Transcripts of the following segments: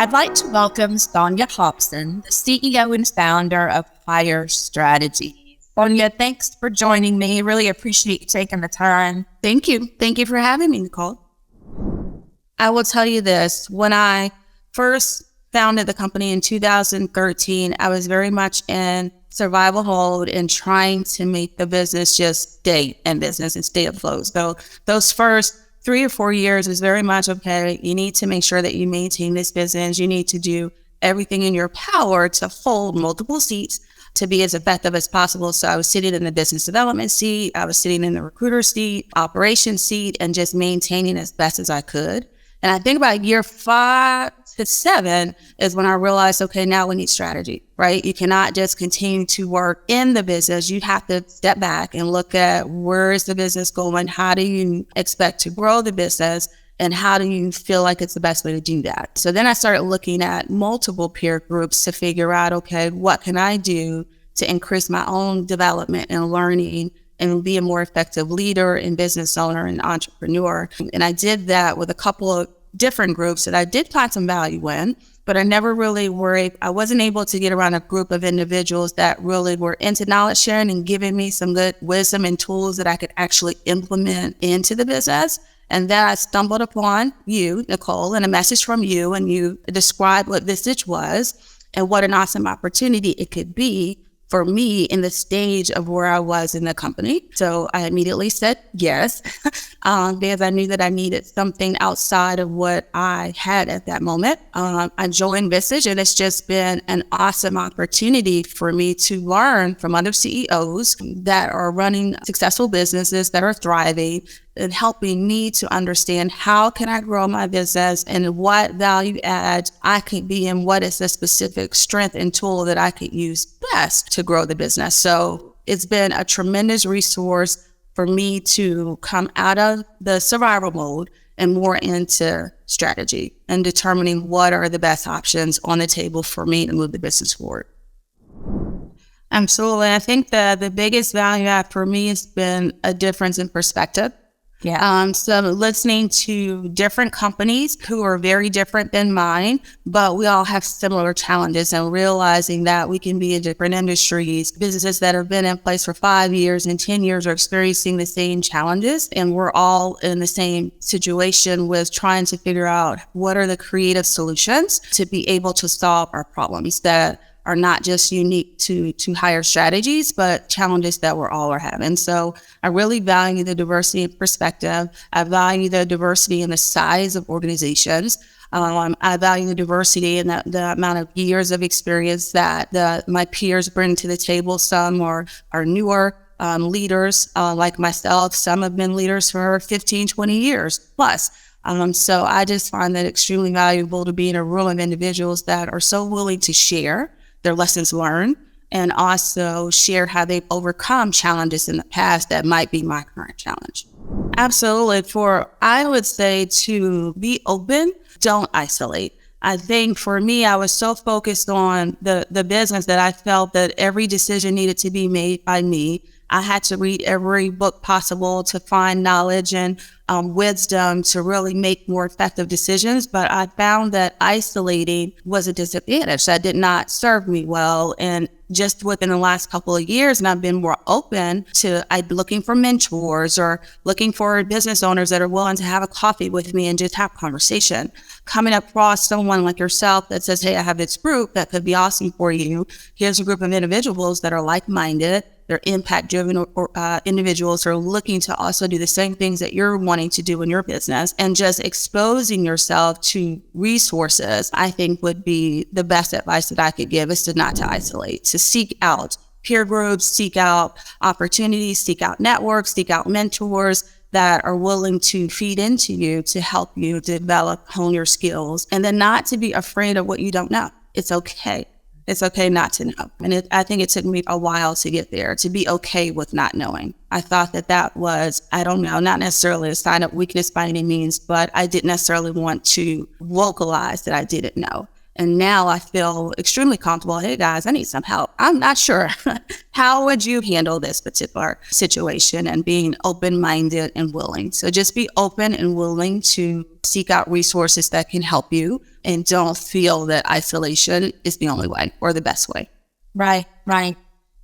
I'd like to welcome Sonya Hopson, the CEO and founder of Higher Strategy. Sonya, thanks for joining me. Really appreciate you taking the time. Thank you. Thank you for having me, Nicole. I will tell you this. When I first founded the company in 2013, I was very much in survival mode and trying to make the business just stay in business and stay afloat. So those first 3 or 4 years is very much, okay, you need to make sure that you maintain this business. You need to do everything in your power to hold multiple seats to be as effective as possible. So I was sitting in the business development seat, I was sitting in the recruiter seat, operations seat, and just maintaining as best as I could. And I think about year 5 to 7 is when I realized, okay, now we need strategy, right? You cannot just continue to work in the business. You have to step back and look at where is the business going? How do you expect to grow the business? And how do you feel like it's the best way to do that? So then I started looking at multiple peer groups to figure out, okay, what can I do to increase my own development and learning and be a more effective leader and business owner and entrepreneur. And I did that with a couple of different groups that I did find some value in, but I never really I wasn't able to get around a group of individuals that really were into knowledge sharing and giving me some good wisdom and tools that I could actually implement into the business. And then I stumbled upon you, Nicole, and a message from you, and you described what Visage was and what an awesome opportunity it could be for me in the stage of where I was in the company. So I immediately said yes, because I knew that I needed something outside of what I had at that moment. I joined Visage, and it's just been an awesome opportunity for me to learn from other CEOs that are running successful businesses that are thriving, and helping me to understand how can I grow my business and what value add I could be and what is the specific strength and tool that I could use best to grow the business. So it's been a tremendous resource for me to come out of the survival mode and more into strategy and determining what are the best options on the table for me to move the business forward. Absolutely. I think the biggest value add for me has been a difference in perspective. Yeah. So listening to different companies who are very different than mine, but we all have similar challenges, and realizing that we can be in different industries, businesses that have been in place for 5 years and 10 years are experiencing the same challenges. And we're all in the same situation with trying to figure out what are the creative solutions to be able to solve our problems that are not just unique to Higher Strategies, but challenges that we're all are having. So I really value the diversity of perspective. I value the diversity in the size of organizations. I value the diversity in the amount of years of experience that my peers bring to the table. Some are newer leaders like myself. Some have been leaders for 15, 20 years plus. So I just find that extremely valuable to be in a room of individuals that are so willing to share their lessons learned and also share how they've overcome challenges in the past that might be my current challenge. Absolutely. I would say to be open, don't isolate. I think for me, I was so focused on the business that I felt that every decision needed to be made by me. I had to read every book possible to find knowledge and wisdom to really make more effective decisions. But I found that isolating was a disadvantage. That did not serve me well. And just within the last couple of years, and I've been more open to looking for mentors or looking for business owners that are willing to have a coffee with me and just have conversation. Coming across someone like yourself that says, hey, I have this group that could be awesome for you. Here's a group of individuals that are like-minded. They're impact-driven individuals who are looking to also do the same things that you're wanting to do in your business, and just exposing yourself to resources, I think would be the best advice that I could give, is to not to isolate, to seek out peer groups, seek out opportunities, seek out networks, seek out mentors that are willing to feed into you to help you develop, hone your skills, and then not to be afraid of what you don't know. It's okay. It's okay not to know. And I think it took me a while to get there, to be okay with not knowing. I thought that was, I don't know, not necessarily a sign of weakness by any means, but I didn't necessarily want to vocalize that I didn't know. And now I feel extremely comfortable. Hey guys, I need some help. I'm not sure. How would you handle this particular situation? And being open-minded and willing. So just be open and willing to seek out resources that can help you, and don't feel that isolation is the only way or the best way. Right.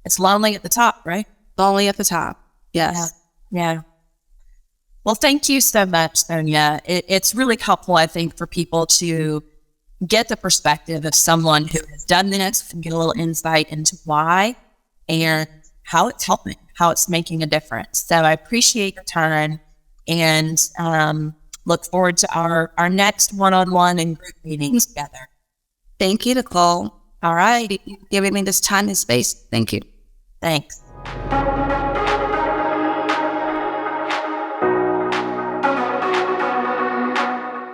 It's lonely at the top, right? Lonely at the top. Yes. Yeah. Well, thank you so much, Sonya. It's really helpful, I think, for people to get the perspective of someone who has done this and get a little insight into why and how it's helping, how it's making a difference. So I appreciate your time, and look forward to our next one-on-one and group meetings together. Thank you, Nicole. All right. Giving me this time and space. Thank you. Thanks.